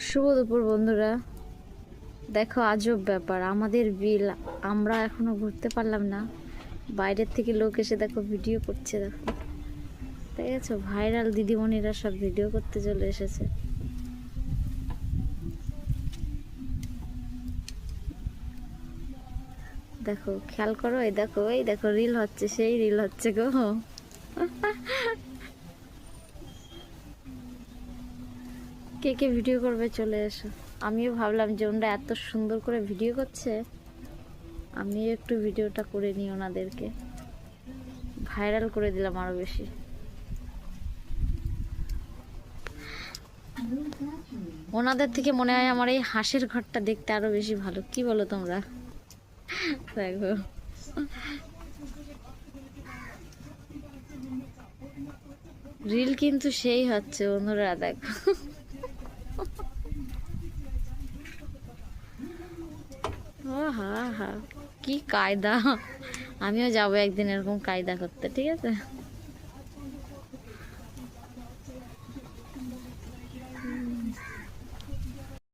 শুভ দুপুর বন্ধুরা। দেখো আজব ব্যাপার, আমাদের বিল আমরা এখনো ঘুরতে পারলাম না, বাইরের থেকে লোক এসে দেখো ভিডিও করছে। দেখো, তাই আছে, ভাইরাল দিদিমণিরা সব ভিডিও করতে চলে এসেছে। দেখো, খেয়াল করো, এই দেখো, এই দেখো, রিল হচ্ছে, সেই রিল হচ্ছে গো। কে কে ভিডিও করবে চলে এসো। আমিও ভাবলাম যে ওনারা এত সুন্দর করে ভিডিও করছে, আমিও একটু ভিডিওটা করে নিই, ওনাদেরকে ভাইরাল করে দিলাম আরো বেশি। ওনাদের থেকে মনে হয় আমার এই হাঁসের ঘরটা দেখতে আরো বেশি ভালো, কি বলো তোমরা? দেখো, রিল কিন্তু সেই হচ্ছে বন্ধুরা, দেখো। ও হা হা, কি কায়দা! আমিও যাবো একদিন এরকম কায়দা করতে, ঠিক আছে?